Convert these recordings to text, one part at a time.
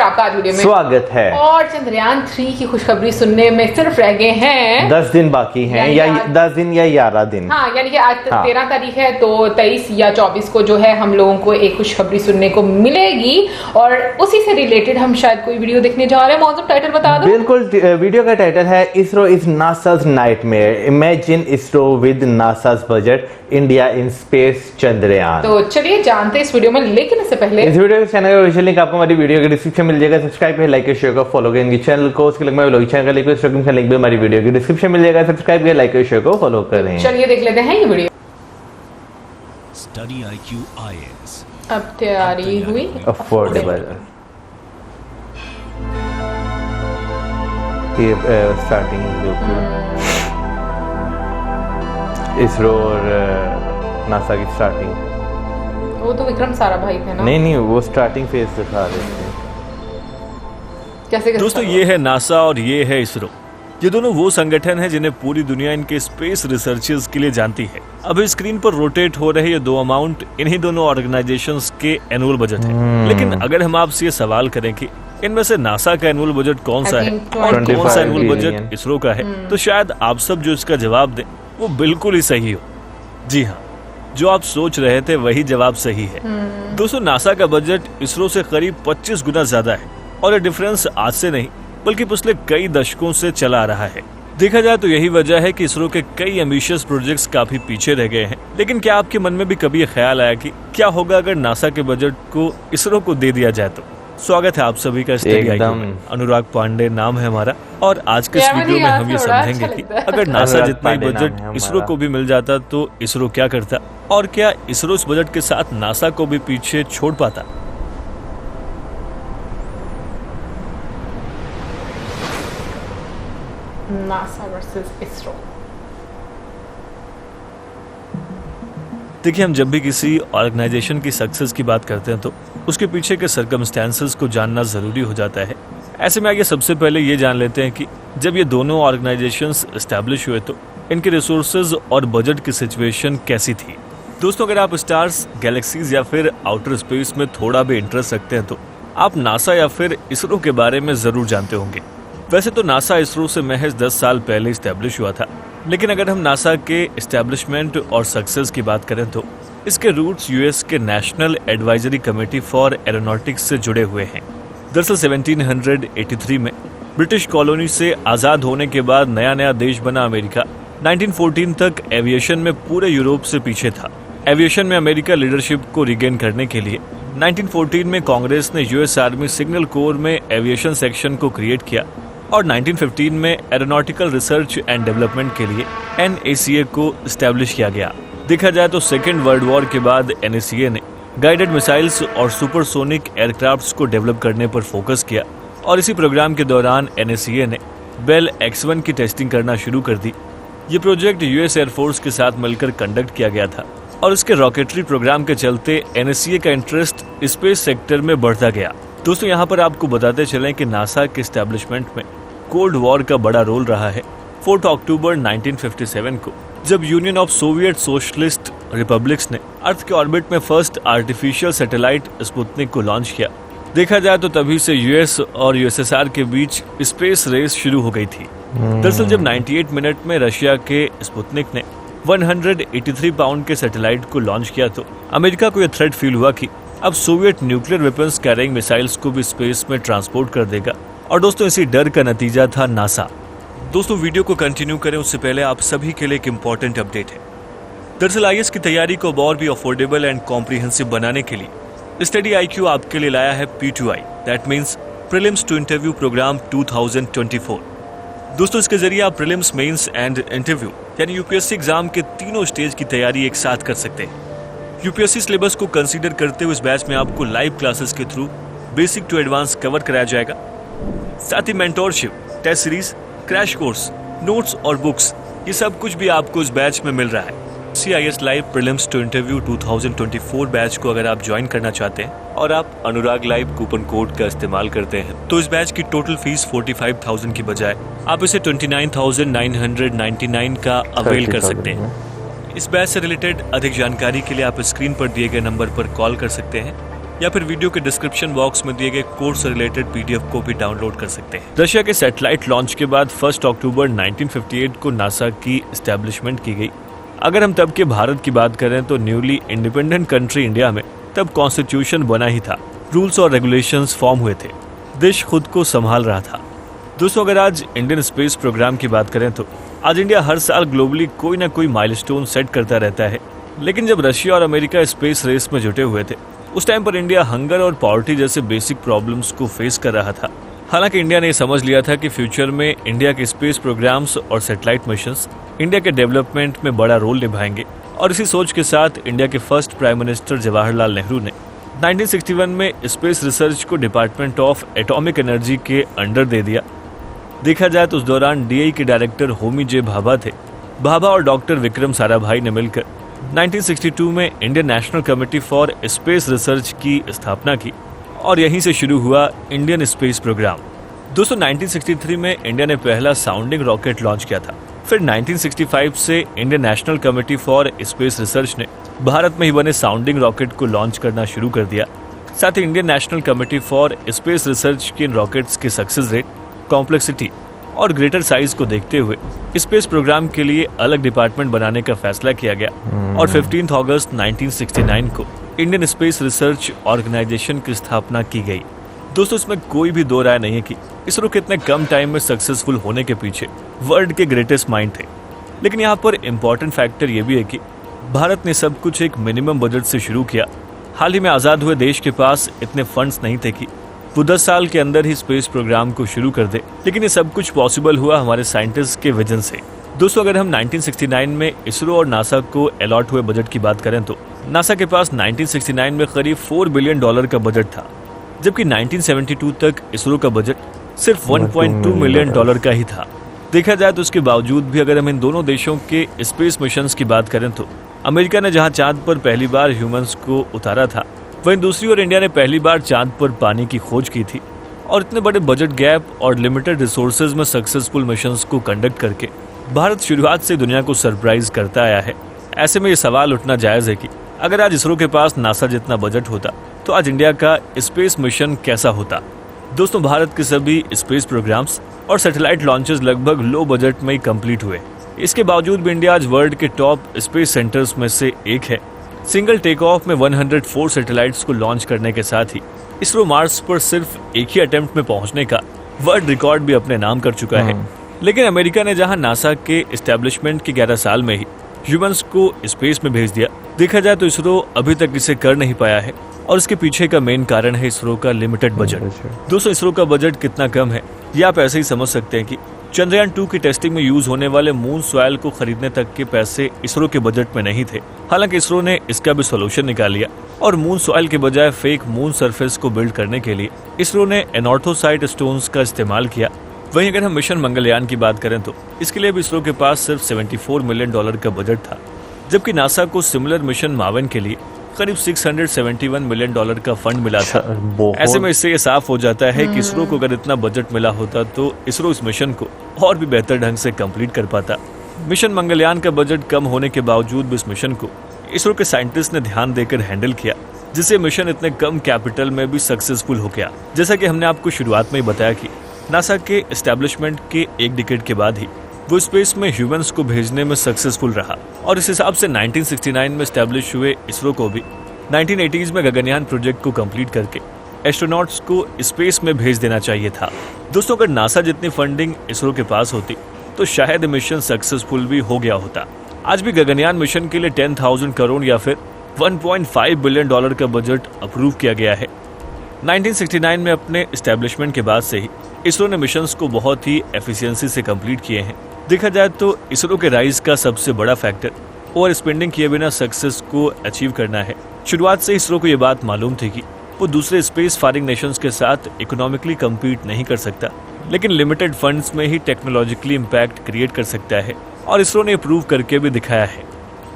आपका आज वीडियो में स्वागत है। और चंद्रयान 3 की खुशखबरी सुनने में सिर्फ रह गए हैं 10 दिन बाकी हैं, या 10 दिन या 11 दिन। हाँ, यानी कि आज 13 तारीख है, तो 23 या 24 को जो है हम लोगों को एक खुशखबरी सुनने को मिलेगी और उसी से रिलेटेड हम शायद कोई वीडियो देखने जा रहे हैं। मौजूद टाइटल बता दो। बिल्कुल, वीडियो का टाइटल है ISRO is NASA's nightmare, imagine ISRO with NASA's budget, India in space Chandrayaan. तो चलिए जानते हैं इस वीडियो में, लेकिन इससे पहले इस वीडियो के चैनल का ऑफिशियल लिंक आपको हमारी वीडियो के डिस्क्रिप्शन मिल जाएगा। सब्सक्राइब करें, लाइक करें, शेयर करें, फॉलो करें इनके चैनल को। उसके लिंक में व्लॉग चैनल का लिंक, इंस्टाग्राम का लिंक भी हमारी वीडियो के डिस्क्रिप्शन मिल जाएगा। सब्सक्राइब करें, लाइक करें, शेयर करें, फॉलो करें। चलिए देख लेते हैं ये वीडियो। स्टडी IQ IAS अब तैयारी हुई अफोर्डेबल। ये स्टार्टिंग इसरो और नासा की स्टार्टिंग। वो तो विक्रम साराभाई थे ना? नहीं, वो स्टार्टिंग फेज दिखा रहे थे। कैसे दोस्तों, ये है नासा और ये है इसरो। ये दोनों वो संगठन हैं जिन्हें पूरी दुनिया इनके स्पेस रिसर्चेस के लिए जानती है। अभी स्क्रीन पर रोटेट हो रहे ये दो अमाउंट इन्हीं दोनों ऑर्गेनाइजेशंस के एनुअल बजट है। लेकिन अगर हम आपसे ये सवाल करें कि इनमें से नासा का एनुअल बजट कौन सा है और कौन सा एनुअल बजट इसरो का है, तो शायद आप सब जो इसका जवाब दें वो बिल्कुल ही सही हो। जी हाँ, जो आप सोच रहे थे वही जवाब सही है। दोस्तों, नासा का बजट इसरो से करीब 25 गुना ज्यादा है और ये डिफरेंस आज से नहीं बल्कि पिछले कई दशकों से चला आ रहा है। देखा जाए तो यही वजह है कि इसरो के कई एम्बिशियस प्रोजेक्ट्स काफी पीछे रह गए हैं। लेकिन क्या आपके मन में भी कभी ये ख्याल आया कि क्या होगा अगर नासा के बजट को इसरो को दे दिया जाए? तो स्वागत है आप सभी का स्टडी IQ में। अनुराग पांडे नाम है हमारा और आज के इस वीडियो में हम ये समझेंगे कि अगर नासा जितना ही बजट इसरो को भी मिल जाता तो इसरो क्या करता और क्या इसरो इस बजट के साथ नासा को भी पीछे छोड़ पाता। NASA versus ISRO. देखिए, हम जब भी किसी ऑर्गेनाइजेशन की सक्सेस की बात करते हैं तो उसके पीछे के सर्कमस्टेंसेस को जानना जरूरी हो जाता है। ऐसे में आइए सबसे पहले ये जान लेते हैं कि जब ये दोनों ऑर्गेनाइजेशंस एस्टैब्लिश हुए तो इनके रिसोर्सेज और बजट की सिचुएशन कैसी थी। दोस्तों, अगर आप स्टार्स, गैलेक्सीज या फिर आउटर स्पेस में थोड़ा भी इंटरेस्ट रखते हैं तो आप नासा या फिर इसरो के बारे में जरूर जानते होंगे। वैसे तो नासा इसरो से महज 10 साल पहले इस्टेब्लिश हुआ था, लेकिन अगर हम नासा के इस्टेब्लिशमेंट और सक्सेस की बात करें तो इसके रूट्स यूएस के national advisory committee for aeronautics से जुड़े हुए हैं। दरअसल 1783 में ब्रिटिश कॉलोनी से आजाद होने के बाद नया नया देश बना अमेरिका 1914 तक एविएशन में पूरे यूरोप से पीछे था। एविएशन में अमेरिका लीडरशिप को रिगेन करने के लिए 1914 में कांग्रेस ने यूएस आर्मी सिग्नल कोर में एविएशन सेक्शन को क्रिएट किया और 1915 में एरोनॉटिकल रिसर्च एंड डेवलपमेंट के लिए NACA को स्टैब्लिश किया गया। देखा जाए तो सेकेंड वर्ल्ड वॉर के बाद NACA ने गाइडेड मिसाइल्स और सुपरसोनिक एयरक्राफ्ट्स को डेवलप करने पर फोकस किया और इसी प्रोग्राम के दौरान NACA ने बेल X-1 की टेस्टिंग करना शुरू कर दी। ये प्रोजेक्ट यूएस एयरफोर्स के साथ मिलकर कंडक्ट किया गया था और इसके रॉकेटरी प्रोग्राम के चलते NACA का इंटरेस्ट स्पेस सेक्टर में बढ़ता गया। दोस्तों, यहाँ पर आपको बताते चलें कि नासा के एस्टैब्लिशमेंट में कोल्ड वॉर का बड़ा रोल रहा है। 4 अक्टूबर 1957 को जब union of Soviet socialist republics ने अर्थ के ऑर्बिट में फर्स्ट आर्टिफिशियल सैटेलाइट स्पुतनिक को लॉन्च किया। देखा जाए तो तभी से यूएस और यूएसएसआर के बीच स्पेस रेस शुरू हो गई थी। दरअसल जब 98 मिनट में रशिया के स्पुतनिक ने 183 पाउंड के सैटेलाइट को लॉन्च किया तो अमेरिका को यह थ्रेट फील हुआ कि अब Soviet nuclear weapons carrying missiles को भी स्पेस में ट्रांसपोर्ट कर देगा। और दोस्तों, इसी डर का नतीजा था नासा। दोस्तों, वीडियो को कंटिन्यू करें उससे पहले आप सभी के लिए एक इम्पोर्टेंट अपडेट है। दरअसल IAS की तैयारी को और भी अफोर्डेबल एंड कॉम्प्रिहेंसिव बनाने के लिए स्टडी IQ आपके लिए लाया है P2I, that means prelims to interview programme 2024। दोस्तों, इसके जरिए आप प्रीलिम्स, मेंस एंड इंटरव्यू यानी UPSC एग्जाम के तीनों स्टेज की तैयारी एक साथ कर सकते हैं। UPSC सिलेबस को कंसीडर करते हुए इस बैच में आपको लाइव क्लासेस के through basic to advance cover कराया जाएगा। साथ ही mentorship, test series, crash course, notes और बुक्स, ये सब कुछ भी आपको इस बैच में मिल रहा है। CIS live prelims to interview 2024 batch को अगर आप ज्वाइन करना चाहते हैं और आप अनुराग लाइव कूपन कोड का इस्तेमाल करते हैं तो इस बैच की टोटल फीस 45,000 की बजाय आप इसे 29,999 का अवेल कर सकते हैं। इस बैच से रिलेटेड अधिक जानकारी के लिए आप स्क्रीन पर दिए गए नंबर पर कॉल कर सकते हैं या फिर वीडियो के डिस्क्रिप्शन बॉक्स में दिए गए कोर्स से रिलेटेड पीडीएफ को भी डाउनलोड कर सकते हैं। रशिया के सैटेलाइट लॉन्च के बाद 1 अक्टूबर 1958 को नासा की एस्टैब्लिशमेंट की गई। अगर हम तब के भारत की बात करें तो न्यूली इंडिपेंडेंट कंट्री इंडिया में तब कॉन्स्टिट्यूशन बना ही था, रूल्स और रेगुलेशंस फॉर्म हुए थे, देश खुद को संभाल रहा था। दोस्तों, अगर आज इंडियन स्पेस प्रोग्राम की बात करें तो आज इंडिया हर साल ग्लोबली कोई ना कोई माइलस्टोन सेट करता रहता है। लेकिन जब रशिया और अमेरिका स्पेस रेस में जुटे हुए थे, उस टाइम पर इंडिया हंगर और पॉवर्टी जैसे बेसिक प्रॉब्लम्स को फेस कर रहा था। हालांकि इंडिया ने समझ लिया था कि फ्यूचर में इंडिया के स्पेस प्रोग्राम्स और सैटेलाइट मिशंस इंडिया के डेवलपमेंट में बड़ा रोल निभाएंगे, और इसी सोच के साथ इंडिया के first prime minister Jawaharlal Nehru ने 1961 में स्पेस रिसर्च को डिपार्टमेंट ऑफ एटॉमिक एनर्जी के अंडर दे दिया। देखा जाए तो उस दौरान डीआई के डायरेक्टर होमी जे भाभा थे। भाभा और डॉक्टर विक्रम साराभाई ने मिलकर 1962 में Indian National Committee for Space research की स्थापना की, और यहीं से शुरू हुआ इंडियन स्पेस प्रोग्राम। दोस्तों, 1963 में इंडिया ने पहला साउंडिंग रॉकेट लॉन्च किया था। फिर 1965 से Indian National Committee for Space research ने भारत में ही बने साउंडिंग रॉकेट को लॉन्च करना शुरू कर दिया। साथ ही Indian National Committee for Space Research के रॉकेट्स के सक्सेस रेट, कॉम्प्लेक्सिटी और ग्रेटर साइज को देखते हुए स्पेस प्रोग्राम के लिए अलग डिपार्टमेंट बनाने का फैसला किया गया, और 15 अगस्त 1969 को इंडियन स्पेस रिसर्च ऑर्गेनाइजेशन की स्थापना की गई। दोस्तों, इसमें कोई भी दो राय नहीं है कि इसरो के इतने कम टाइम में सक्सेसफुल होने के पीछे वर्ल्ड के ग्रेटेस्ट माइंड थे। लेकिन यहाँ पर इम्पोर्टेंट फैक्टर ये भी है कि भारत ने सब कुछ एक मिनिमम बजट से शुरू किया। हाल ही में आज़ाद हुए देश के पास इतने फंड्स नहीं थे कि वो 10 साल के अंदर ही स्पेस प्रोग्राम को शुरू कर दे, लेकिन ये सब कुछ पॉसिबल हुआ हमारे साइंटिस्ट के विजन से। दोस्तों, अगर हम 1969 में इसरो और नासा को अलॉट हुए बजट की बात करें तो नासा के पास 1969 में करीब $4 बिलियन का बजट था, जबकि 1972 तक इसरो का बजट सिर्फ $1.2 मिलियन का ही था। देखा जाए तो उसके बावजूद भी अगर हम इन दोनों देशों के स्पेस मिशंस की बात करें तो अमेरिका ने जहां चांद पर पहली बार ह्यूमंस को उतारा था, वहीं दूसरी ओर इंडिया ने पहली बार चांद पर पानी की खोज की थी। और इतने बड़े बजट गैप और लिमिटेड रिसोर्सेज में सक्सेसफुल मिशंस को कंडक्ट करके भारत शुरुआत से दुनिया को सरप्राइज करता आया है। ऐसे में ये सवाल उठना जायज है कि अगर आज इसरो के पास नासा जितना बजट होता तो आज इंडिया का स्पेस मिशन कैसा होता। दोस्तों, भारत के सभी स्पेस प्रोग्राम्स और सैटेलाइट लॉन्चेस लगभग लो बजट में ही कंप्लीट हुए। इसके बावजूद भी इंडिया आज वर्ल्ड के टॉप स्पेस सेंटर्स में से एक है। सिंगल टेक ऑफ में 104 सैटेलाइट्स को लॉन्च करने के साथ ही इसरो मार्स पर सिर्फ एक ही अटेम्प्ट में पहुंचने का वर्ल्ड रिकॉर्ड भी अपने नाम कर चुका है। लेकिन अमेरिका ने जहां नासा के एस्टेब्लिशमेंट के 11 साल में ही ह्यूमंस को स्पेस में भेज दिया, देखा जाए तो इसरो अभी तक इसे कर नहीं पाया है, और इसके पीछे का मेन कारण है इसरो का लिमिटेड बजट। दोस्तों, इसरो का बजट कितना कम है ये आप ऐसे ही समझ सकते हैं कि चंद्रयान 2 की टेस्टिंग में यूज होने वाले मून सॉइल को खरीदने तक के पैसे इसरो के बजट में नहीं थे। हालांकि इसरो ने इसका भी सोल्यूशन निकाल लिया, और मून सॉइल के बजाय फेक मून सरफेस को बिल्ड करने के लिए इसरो ने एनॉर्थोसाइट स्टोन्स का इस्तेमाल किया। वहीं अगर हम मिशन मंगलयान की बात करें तो इसके लिए भी इसरो के पास सिर्फ $74 मिलियन का बजट था, जबकि नासा को सिमिलर मिशन मावन के लिए करीब $671 मिलियन का फंड मिला था। ऐसे में इससे ये साफ हो जाता है कि इसरो को अगर इतना बजट मिला होता तो इसरो इस मिशन को और भी बेहतर ढंग से कंप्लीट कर पाता। मिशन मंगलयान का बजट कम होने के बावजूद भी इस मिशन को इसरो के साइंटिस्ट ने ध्यान देकर हैंडल किया, जिससे मिशन इतने कम कैपिटल में भी सक्सेसफुल हो गया। जैसा कि हमने आपको शुरुआत में ही बताया कि नासा के एस्टेब्लिशमेंट के एक डिकेड के बाद ही वो स्पेस में ह्यूमंस को भेजने में सक्सेसफुल रहा, और इस हिसाब से 1969 में एस्टेब्लिश हुए इसरो को भी 1980s में गगनयान प्रोजेक्ट को कंप्लीट करके एस्ट्रोनॉट्स को स्पेस में भेज देना चाहिए था। दोस्तों, अगर नासा जितनी फंडिंग इसरो के पास होती तो शायद मिशन सक्सेसफुल भी हो गया होता। आज भी गगनयान मिशन के लिए 10,000 करोड़ या फिर $1.5 बिलियन का बजट अप्रूव किया गया है। 1969 में अपने एस्टेब्लिशमेंट के बाद से ही इसरो ने मिशंस को बहुत ही एफिशिएंसी से कंप्लीट किए हैं। देखा जाए तो इसरो के राइज का सबसे बड़ा फैक्टर ओवर स्पेंडिंग किए बिना सक्सेस को अचीव करना है। शुरुआत से इसरो को ये बात मालूम थी कि वो दूसरे स्पेस फायरिंग नेशंस के साथ इकोनॉमिकली कम्पीट नहीं कर सकता, लेकिन लिमिटेड फंड्स में ही टेक्नोलॉजिकली इम्पैक्ट क्रिएट कर सकता है, और इसरो ने प्रूव करके भी दिखाया है।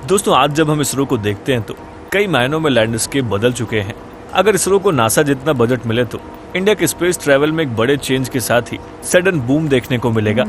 दोस्तों, आज जब हम इसरो को देखते हैं तो कई मायनों में लैंडस्केप बदल चुके हैं। अगर इसरो को नासा जितना बजट मिले तो इंडिया के स्पेस ट्रैवल में एक बड़े चेंज के साथ ही सडन बूम देखने को मिलेगा।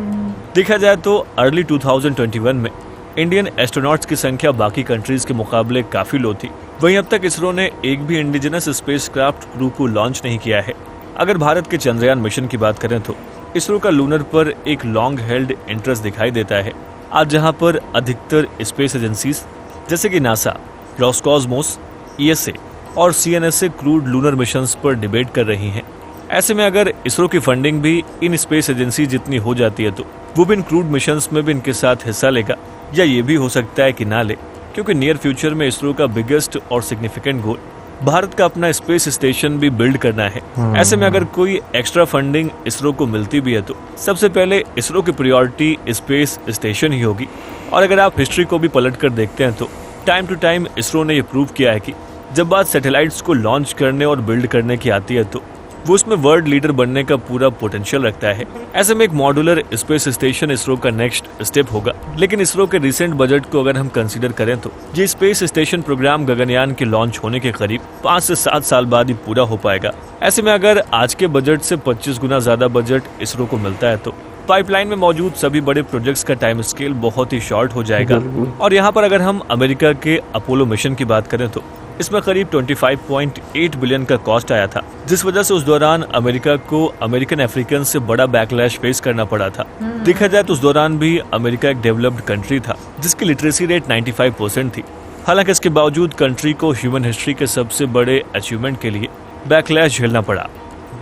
देखा जाए तो अर्ली 2021 में इंडियन एस्ट्रोनॉट्स की संख्या बाकी कंट्रीज के मुकाबले काफी लो थी। वहीं अब तक इसरो ने एक भी इंडिजिनस स्पेसक्राफ्ट क्रू को लॉन्च नहीं किया है। अगर भारत के चंद्रयान मिशन की बात करें तो इसरो का लूनर पर एक लॉन्ग हेल्ड इंटरेस्ट दिखाई देता है। आज जहां पर अधिकतर स्पेस एजेंसीज जैसे कि नासा, रोस्कॉस्मोस, ESA और CNSA क्रूड लूनर मिशंस पर डिबेट कर रही हैं। ऐसे में अगर इसरो की फंडिंग भी इन स्पेस एजेंसी जितनी हो जाती है तो वो भी इन क्रूड मिशंस में भी इनके साथ हिस्सा लेगा, या ये भी हो सकता है कि ना ले, क्योंकि नियर फ्यूचर में इसरो का बिगेस्ट और सिग्निफिकेंट गोल भारत का अपना स्पेस स्टेशन भी बिल्ड करना है। ऐसे में अगर कोई एक्स्ट्रा फंडिंग इसरो को मिलती भी है तो सबसे पहले इसरो की प्रायोरिटी स्पेस स्टेशन ही होगी। और अगर आप हिस्ट्री को भी पलट कर देखते हैं तो टाइम टू टाइम इसरो ने यह प्रूव किया है कि जब बात सैटेलाइट्स को लॉन्च करने और बिल्ड करने की आती है तो वो उसमें वर्ल्ड लीडर बनने का पूरा पोटेंशियल रखता है। ऐसे में एक मॉड्यूलर स्पेस स्टेशन इसरो का नेक्स्ट स्टेप होगा। लेकिन इसरो के रिसेंट बजट को अगर हम कंसीडर करें तो ये स्पेस स्टेशन प्रोग्राम गगनयान के लॉन्च होने के करीब 5 से 7 साल बाद ही पूरा हो पाएगा। ऐसे में अगर आज के बजट से 25 गुना ज्यादा बजट इसरो को मिलता है तो पाइपलाइन में मौजूद सभी बड़े प्रोजेक्ट्स का टाइम स्केल बहुत ही शॉर्ट हो जाएगा। और यहाँ पर अगर हम अमेरिका के अपोलो मिशन की बात करें तो इसमें करीब 25.8 बिलियन का कॉस्ट आया था, जिस वजह से उस दौरान अमेरिका को अमेरिकन अफ्रीकन से बड़ा बैकलैश फेस करना पड़ा था। देखा जाए तो उस दौरान भी अमेरिका एक डेवलप्ड कंट्री था जिसकी लिटरेसी रेट 95% थी। हालांकि इसके बावजूद कंट्री को ह्यूमन हिस्ट्री के सबसे बड़े अचीवमेंट के लिए बैकलैश झेलना पड़ा।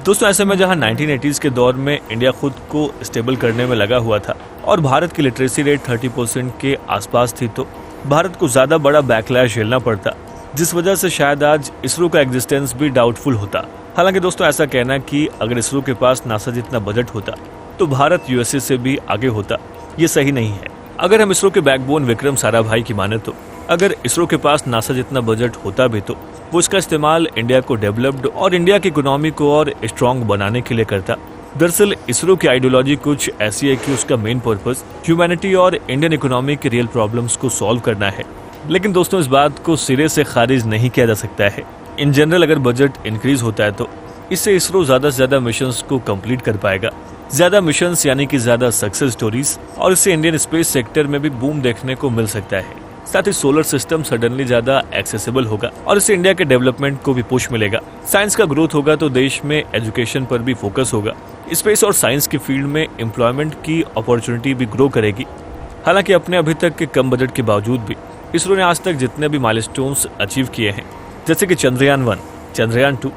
दोस्तों, ऐसे में जहां 1980s के दौर में इंडिया खुद को स्टेबल करने में लगा हुआ था और भारत की लिटरेसी रेट 30% के आसपास थी, तो भारत को ज्यादा बड़ा बैकलैश झेलना पड़ता, जिस वजह से शायद आज इसरो का एग्जिस्टेंस भी डाउटफुल होता। हालांकि दोस्तों, ऐसा कहना कि अगर इसरो के पास नासा जितना बजट होता तो भारत USA से भी आगे होता, ये सही नहीं है। अगर हम इसरो के बैकबोन विक्रम साराभाई की माने तो अगर इसरो के पास नासा जितना बजट होता भी तो वो इसका इस्तेमाल इंडिया को डेवलप्ड और इंडिया की इकोनॉमी को और स्ट्रॉन्ग बनाने के लिए करता। दरअसल इसरो की आइडियोलॉजी कुछ ऐसी है कि उसका मेन पर्पस ह्यूमैनिटी और इंडियन इकोनॉमी के रियल प्रॉब्लम्स को सॉल्व करना है। लेकिन दोस्तों, इस बात को सिरे से खारिज नहीं किया जा सकता है। इन जनरल अगर बजट इंक्रीज होता है तो इससे इसरो ज्यादा से ज्यादा मिशंस को कंप्लीट कर पाएगा। ज्यादा मिशंस यानी कि ज्यादा सक्सेस स्टोरीज, और इससे इंडियन स्पेस सेक्टर में भी बूम देखने को मिल सकता है। साथ ही सोलर सिस्टम सडनली ज्यादा एक्सेसिबल होगा और इससे इंडिया के डेवलपमेंट को भी पुश मिलेगा। साइंस का ग्रोथ होगा तो देश में एजुकेशन पर भी फोकस होगा। स्पेस और साइंस की फील्ड में एम्प्लॉयमेंट की अपॉर्चुनिटी भी ग्रो करेगी। हालांकि अपने अभी तक के कम बजट के बावजूद भी इसरो ने आज तक जितने भी माइलस्टोन्स अचीव किए हैं, जैसे कि चंद्रयान 1, चंद्रयान 2,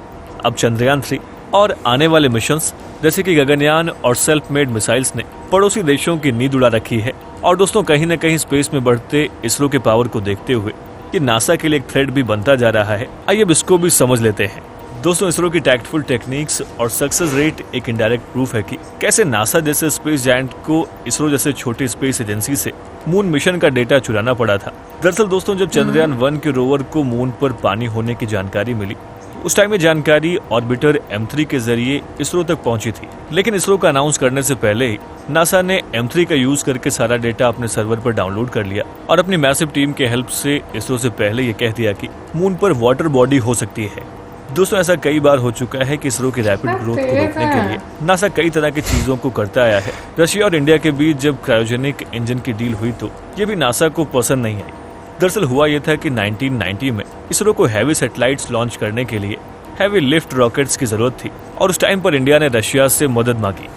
अब चंद्रयान 3 और आने वाले मिशंस जैसे कि गगनयान और सेल्फ मेड मिसाइल्स ने पड़ोसी देशों की नींद उड़ा रखी है। और दोस्तों, कहीं न कहीं स्पेस में बढ़ते इसरो के पावर को देखते हुए ये नासा के लिए एक थ्रेट भी बनता जा रहा है। आइए अब इसको भी समझ लेते हैं। दोस्तों, इसरो की टैक्टफुल टेक्निक्स और सक्सेस रेट एक इनडायरेक्ट प्रूफ है कि कैसे नासा जैसे स्पेस जायंट को इसरो जैसे छोटी स्पेस एजेंसी से मून मिशन का डेटा चुराना पड़ा था। दरअसल दोस्तों, जब चंद्रयान 1 के रोवर को मून पर पानी होने की जानकारी मिली, उस टाइम ये जानकारी ऑर्बिटर M3 के जरिए इसरो तक पहुंची थी। लेकिन इसरो का अनाउंस करने से पहले ही नासा ने M3 का यूज करके सारा डेटा अपने सर्वर पर डाउनलोड कर लिया और अपनी मैसिव टीम के हेल्प से इसरो से पहले ये कह दिया कि मून पर वाटर बॉडी हो सकती है। दोस्तों, ऐसा कई बार हो चुका है कि इसरो की रैपिड ग्रोथ को रोकने के लिए नासा कई तरह की चीजों को करता आया है। रशिया और इंडिया के बीच जब क्रायोजेनिक इंजन की डील हुई तो ये भी नासा को पसंद नहीं आई। दरअसल हुआ यह था कि 1990 में इसरो को हैवी सैटेलाइट्स लॉन्च करने के लिए हैवी लिफ्ट रॉकेट्स की जरूरत थी और उस टाइम पर इंडिया ने रशिया से मदद मांगी।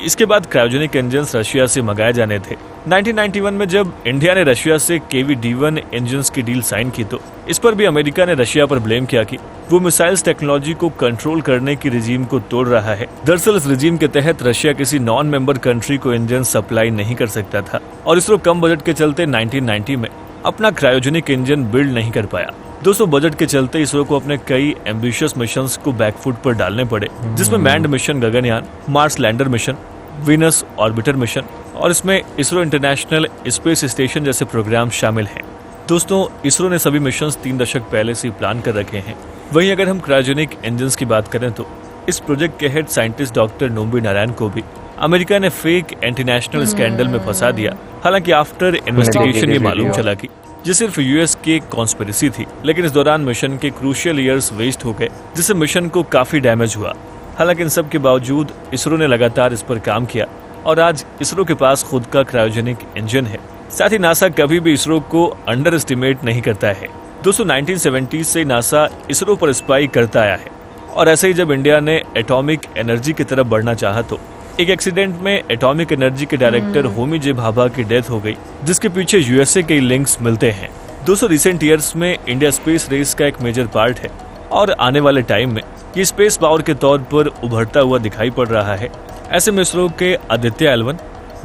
इसके बाद क्रायोजेनिक इंजन्स रशिया से मंगाए जाने थे। 1991 में जब इंडिया ने रशिया से KV-D1 इंजन्स की डील साइन की तो इस पर भी अमेरिका ने रशिया पर ब्लेम किया कि वो मिसाइल्स टेक्नोलॉजी को कंट्रोल करने की रिजीम को तोड़ रहा है। दरअसल इस रिजीम के तहत रशिया किसी नॉन मेंबर कंट्री को इंजन सप्लाई नहीं कर सकता था और इसरो कम बजट के चलते 1990 में अपना क्रायोजेनिक इंजन बिल्ड नहीं कर पाया। दोस्तों, बजट के चलते इसरो को अपने कई एम्बिशियस मिशंस को बैकफुट पर डालने पड़े, जिसमें manned mission Gaganyaan, Mars lander mission, Venus orbiter mission और इसमें इसरो इंटरनेशनल स्पेस स्टेशन जैसे प्रोग्राम शामिल हैं। दोस्तों, इसरो ने सभी मिशंस 3 दशक पहले से प्लान कर रखे हैं। वहीं अगर हम क्रायोजेनिक इंजन्स की बात करें तो इस प्रोजेक्ट के हेड साइंटिस्ट डॉक्टर नोम्बी नारायण को भी अमेरिका ने फेक एंटीनेशनल स्कैंडल में फंसा दिया। हालांकि आफ्टर इन्वेस्टिगेशन ये मालूम चला कि ये सिर्फ US की कॉन्स्पिरेसी थी, लेकिन इस दौरान मिशन के क्रूशियल ईयर्स वेस्ट हो गए, जिससे मिशन को काफी डैमेज हुआ। हालांकि इन सब के बावजूद इसरो ने लगातार इस पर काम किया और आज इसरो के पास खुद का क्रायोजेनिक इंजन है। साथ ही नासा कभी भी इसरो को अंडर एस्टिमेट नहीं करता है। दोस्तों 1970 से नासा इसरो पर स्पाई करता आया है और ऐसे ही जब इंडिया ने एटॉमिक एनर्जी की तरफ बढ़ना चाहा तो एक एक्सीडेंट में एटॉमिक एनर्जी के डायरेक्टर होमी जे भाभा की डेथ हो गई, जिसके पीछे यूएसए के लिंक्स मिलते हैं। दोस्तों रिसेंट ईयर्स में इंडिया स्पेस रेस का एक मेजर पार्ट है और आने वाले टाइम में ये स्पेस पावर के तौर पर उभरता हुआ दिखाई पड़ रहा है। ऐसे में इसरो के Aditya L1,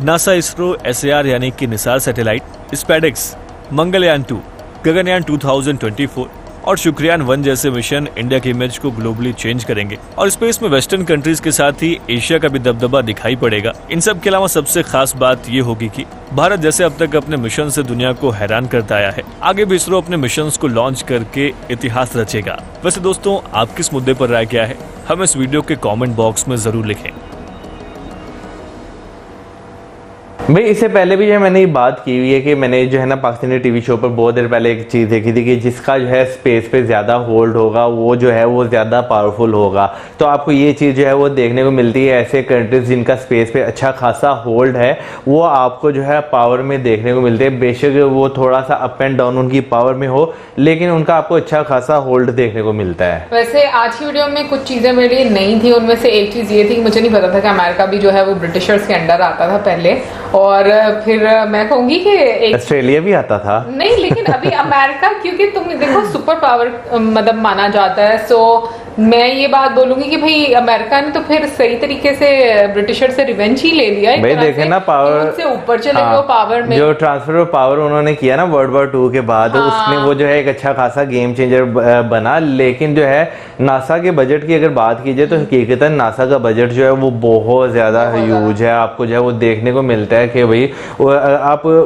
NASA ISRO SAR यानी कि निसार सैटेलाइट, स्पेडेक्स, मंगलयान 2, गगनयान 2024 और शुक्रयान 1 जैसे मिशन इंडिया की इमेज को ग्लोबली चेंज करेंगे और स्पेस में वेस्टर्न कंट्रीज के साथ ही एशिया का भी दबदबा दिखाई पड़ेगा। इन सब के अलावा सबसे खास बात ये होगी कि भारत जैसे अब तक अपने मिशन से दुनिया को हैरान करता आया है, आगे भी इसरो अपने मिशन को लॉन्च करके इतिहास रचेगा। वैसे दोस्तों, आप किस मुद्दे पर राय क्या है, हम इस वीडियो के कॉमेंट बॉक्स में जरूर लिखें। भाई इससे पहले भी जो है मैंने ये बात की हुई है कि मैंने जो है ना पाकिस्तानी टीवी शो पर बहुत देर पहले एक चीज़ देखी थी कि जिसका जो है स्पेस पे ज़्यादा होल्ड होगा वो जो है वो ज़्यादा पावरफुल होगा। तो आपको ये चीज़ जो है वो देखने को मिलती है। ऐसे कंट्रीज जिनका स्पेस पे अच्छा खासा होल्ड है वो आपको जो है पावर में देखने को मिलते हैं। बेशक वो थोड़ा सा अप एंड डाउन उनकी पावर में हो, लेकिन उनका आपको अच्छा खासा होल्ड देखने को मिलता है। वैसे आज की वीडियो में कुछ चीज़ें मेरे लिए नई थी। उनमें से एक चीज़ ये थी कि मुझे नहीं पता था कि अमेरिका भी जो है वो ब्रिटिशर्स के अंडर आता था पहले, और फिर मैं कहूंगी कि एक ऑस्ट्रेलिया भी आता था। नहीं, लेकिन अभी अमेरिका, क्योंकि तुम देखो सुपर पावर मतलब माना जाता है, सो मैं ये बात बोलूंगी कि भाई अमेरिका ने तो फिर सही तरीके से ब्रिटिशर से रिवेंज ही ले लिया। भाई देखे ना पावर से ऊपर चले गए पावर में, जो ट्रांसफर ऑफ पावर उन्होंने किया ना वर्ल्ड वॉर 2 के बाद, उसमें वो जो है एक अच्छा खासा गेम चेंजर बना। लेकिन जो है नासा के बजट की अगर बात की जाए तो हकीकतन नासा का बजट जो है वो बहुत ज्यादा ह्यूज है। आपको जो है वो देखने को मिलता है कि भाई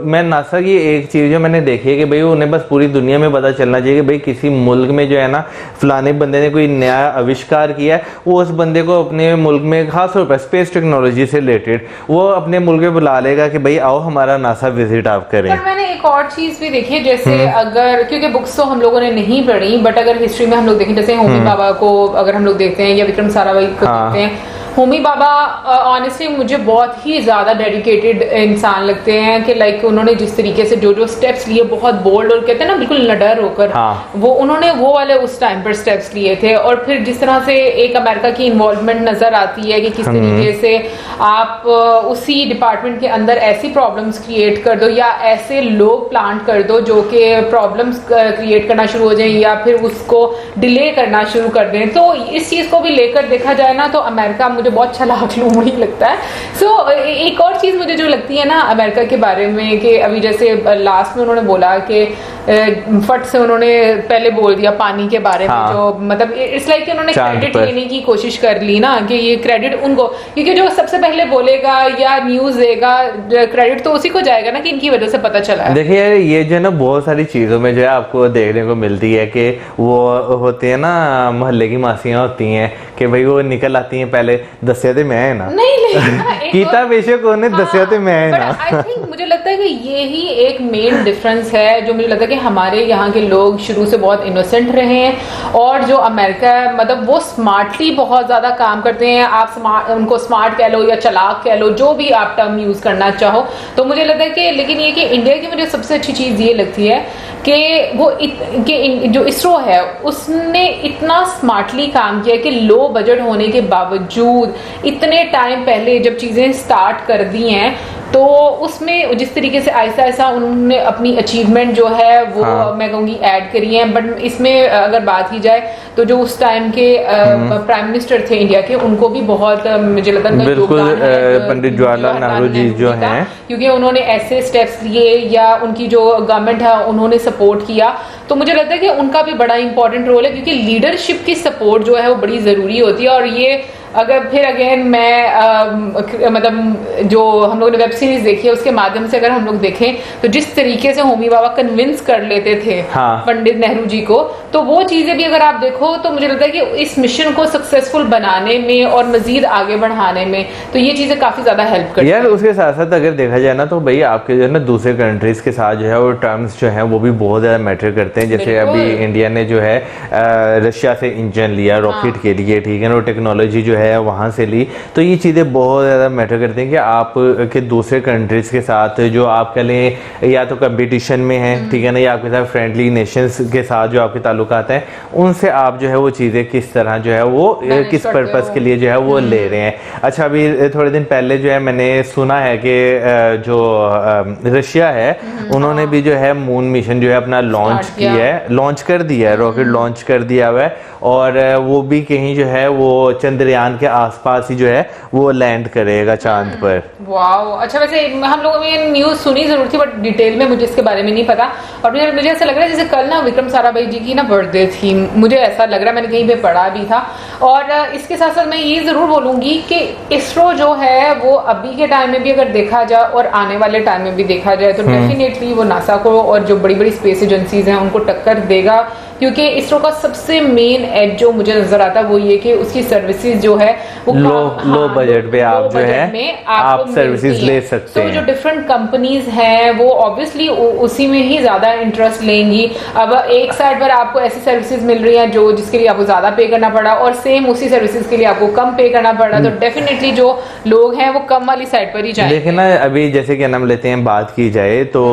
मैं नासा की एक चीज जो मैंने देखी है कि भाई उन्हें बस पूरी दुनिया में पता चलना चाहिए कि भाई किसी मुल्क में जो है ना फलाने बंदे ने कोई नया आविष्कार किया है, वो उस बंदे को अपने मुल्क में खास तौर पर स्पेस टेक्नोलॉजी से रिलेटेड वो अपने मुल्क में बुला लेगा कि भाई आओ हमारा नासा विजिट आप करें। पर मैंने एक और चीज भी देखी है, जैसे अगर, क्योंकि बुक्स तो हम लोगों ने नहीं पढ़ी, बट अगर हिस्ट्री में हम लोग देखें, जैसे होमी बाबा को अगर हम लोग देखते हैं या विक्रम साराभाई को देखते हैं, होमी बाबा ऑनेस्टली मुझे बहुत ही ज़्यादा डेडिकेटेड इंसान लगते हैं कि लाइक उन्होंने जिस तरीके से जो स्टेप्स लिए, बहुत बोल्ड और कहते हैं ना बिल्कुल निडर होकर, वो उन्होंने वो वाले उस टाइम पर स्टेप्स लिए थे। और फिर जिस तरह से एक अमेरिका की इन्वॉल्वमेंट नजर आती है कि किस तरीके से आप उसी डिपार्टमेंट के अंदर ऐसी प्रॉब्लम्स क्रिएट कर दो या ऐसे लोग प्लांट कर दो जो कि प्रॉब्लम्स क्रिएट करना शुरू हो जाए या फिर उसको डिले करना शुरू कर दें। तो इस चीज़ को भी लेकर देखा जाए ना तो अमेरिका मुझे बहुत चालाक लोमड़ी लगता है। सो एक और चीज़ मुझे जो लगती है ना अमेरिका के बारे में कि अभी जैसे लास्ट में उन्होंने बोला कि फट से उन्होंने पहले बोल दिया पानी के बारे में, जो मतलब इट्स लाइक उन्होंने क्रेडिट लेने की कोशिश कर ली ना कि ये क्रेडिट उनको, क्योंकि जो सबसे पहले बोलेगा या न्यूज देगा क्रेडिट तो उसी को जाएगा ना कि इनकी वजह से पता चला है। देखिए यार ये जो है ना बहुत सारी चीजों में जो है आपको देखने को मिलती है कि वो होते हैं ना मोहल्ले की मासियां होती हैं कि भाई वो निकल आती हैं पहले दसिया तो मैं है ना, नहीं कीता बेशक उन्हें दसिया तो मैं है ना। आई थिंक मुझे लगता है कि ये ही एक मेन डिफरेंस है जो मुझे लगता है कि हमारे यहाँ के लोग शुरू से बहुत इनोसेंट रहे हैं और जो अमेरिका है मतलब वो स्मार्टली बहुत ज्यादा काम करते हैं। आप उनको स्मार्ट कह लो या चालाक कह लो, जो भी आप टर्म यूज करना चाहो। तो मुझे लगता है कि लेकिन ये कि इंडिया की मुझे सबसे अच्छी चीज ये लगती है कि वो जो इसरो है उसने इतना स्मार्टली काम किया कि लो बजट होने के बावजूद इतने टाइम पहले जब चीजें स्टार्ट कर दी हैं तो उसमें जिस तरीके से ऐसा ऐसा उन्होंने अपनी अचीवमेंट जो है वो मैं कहूँगी ऐड करी है। बट इसमें अगर बात की जाए तो जो उस टाइम के प्राइम मिनिस्टर थे इंडिया के, उनको भी बहुत मुझे लगता है बिल्कुल पंडित जवाहरलाल नेहरू जी जो हैं, क्योंकि उन्होंने ऐसे स्टेप्स लिए या उनकी जो गवर्नमेंट है उन्होंने सपोर्ट किया। तो मुझे लगता है कि उनका भी बड़ा इंपॉर्टेंट रोल है क्योंकि लीडरशिप की सपोर्ट जो है वो बड़ी जरूरी होती है। और ये अगर फिर अगेन मैं मतलब जो हम लोगों ने वेब सीरीज देखी है उसके माध्यम से अगर हम लोग देखें तो जिस तरीके से होमी बाबा कन्विंस कर लेते थे पंडित नेहरू जी को, तो वो चीजें भी अगर आप देखो तो मुझे लगता है कि इस मिशन को सक्सेसफुल बनाने में और मजीद आगे बढ़ाने में तो ये चीजें काफी ज्यादा हेल्प करती है। यार उसके साथ साथ अगर देखा जाए ना तो भाई आपके जो है ना दूसरे कंट्रीज के साथ जो है वो टर्म्स जो है वो भी बहुत ज्यादा मैटर करते हैं। जैसे अभी इंडिया ने जो है रशिया से इंजन लिया रॉकेट के लिए, ठीक है ना, टेक्नोलॉजी जो है वहाँ से ली। तो ये चीज़ें बहुत ज़्यादा मैटर करती हैं कि आप के दूसरे कंट्रीज़ के साथ जो आप कह लें या तो कंपटीशन में हैं, ठीक है ना, या आपके साथ फ्रेंडली नेशंस के साथ जो आपके ताल्लुकात हैं, उनसे आप जो है वो चीज़ें किस तरह जो है वो किस पर्पस के लिए जो है वो ले रहे हैं। अच्छा, अभी थोड़े दिन पहले जो है मैंने सुना है कि जो रशिया है उन्होंने भी जो है मून मिशन जो है अपना लॉन्च किया है, लॉन्च कर दिया है, रॉकेट लॉन्च कर दिया हुआ है, और वो भी कहीं जो है वो चंद्रयान के आसपास ही जो है वो लैंड करेगा चांद पर। वाओ, अच्छा, वैसे हम लोगों ने न्यूज़ सुनी जरूर थी, बट डिटेल में मुझे इसके बारे में नहीं पता। और मुझे ऐसा लग रहा है जैसे कल ना विक्रम साराभाई जी की ना बर्थडे थी, मुझे ऐसा लग रहा है, मैंने कहीं पे पढ़ा भी था। और इसके साथ साथ मैं ये जरूर बोलूंगी कि इसरो जो है वो अभी के टाइम में भी अगर देखा जाए और आने वाले टाइम में भी देखा जाए तो डेफिनेटली वो नासा को और जो बड़ी बड़ी स्पेस एजेंसीज हैं उनको टक्कर देगा, क्योंकि इसरो का सबसे मेन एज जो मुझे नजर आता है वो ये कि उसकी सर्विसेज जो है वो लो बजट पे आप जो है आप सर्विसेज ले सकते हैं। तो जो डिफरेंट कंपनीज हैं वो ऑब्वियसली उसी में ही ज्यादा इंटरेस्ट लेंगी। अब एक साइड पर आपको ऐसी सर्विसेज मिल रही हैं जो जिसके लिए आपको ज्यादा पे करना पड़ा, और सेम उसी सर्विसेज के लिए आपको कम पे करना पड़ा, तो डेफिनेटली जो लोग हैं वो कम वाली साइड पर ही जाएंगे। लेकिन ना अभी जैसे कि नाम लेते हैं बात की जाए तो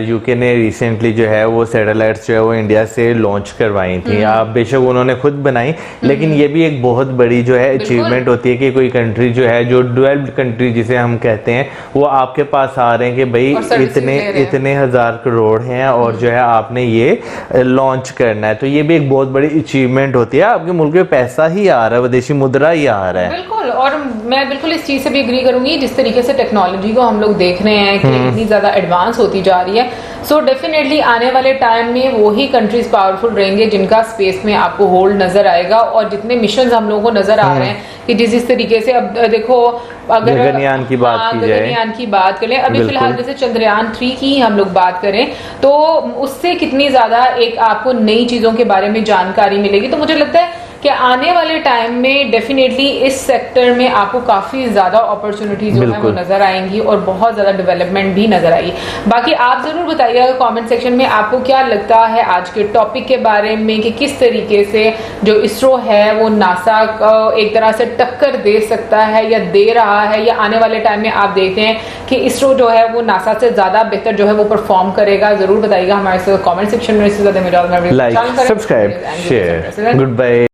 यूके ने रिसेंटली जो है वो सैटेलाइट्स जो है वो इंडिया से लॉन्च करवाई थी। आप बेशक उन्होंने खुद बनाई, लेकिन ये भी एक बहुत बड़ी जो है अचीवमेंट होती है कि कोई कंट्री जो है जो डेवलप्ड कंट्री जिसे हम कहते हैं वो आपके पास आ रहे हैं कि भाई इतने हजार करोड़ हैं और जो है आपने ये लॉन्च करना है। तो ये भी एक बहुत बड़ी अचीवमेंट होती है, आपके मुल्क में पैसा ही आ रहा है, विदेशी मुद्रा ही आ रहा है। बिल्कुल, और मैं बिल्कुल इस चीज से भी एग्री करूंगी, जिस तरीके से टेक्नोलॉजी को हम लोग देख रहे हैं कि इतनी ज्यादा एडवांस होती जा रही है। सो डेफिनेटली आने वाले टाइम में वही कंट्रीज पावरफुल रहेंगे जिनका स्पेस में आपको होल्ड नजर आएगा। और जितने मिशन हम लोगों को नजर आ रहे हैं कि जिस तरीके से, अब देखो अगर गगनयान की बात की जाए, गगनयान की बात करें, अभी फिलहाल जैसे चंद्रयान 3 की हम लोग बात करें तो उससे कितनी ज्यादा एक आपको नई चीजों के बारे में जानकारी मिलेगी। तो मुझे लगता है कि आने वाले टाइम में डेफिनेटली इस सेक्टर में आपको काफी ज्यादा अपॉर्चुनिटीज जो है वो नजर आएंगी और बहुत ज्यादा डेवलपमेंट भी नजर आएगी। बाकी आप जरूर बताइएगा कमेंट सेक्शन में आपको क्या लगता है आज के टॉपिक के बारे में कि किस तरीके से जो इसरो है वो नासा को एक तरह से टक्कर दे सकता है या दे रहा है, या आने वाले टाइम में आप देखते हैं कि इसरो जो है वो नासा से ज्यादा बेहतर जो है वो परफॉर्म करेगा। जरूर बताइएगा हमारे कमेंट सेक्शन में। इससे ज्यादा like, subscribe, share, good bye.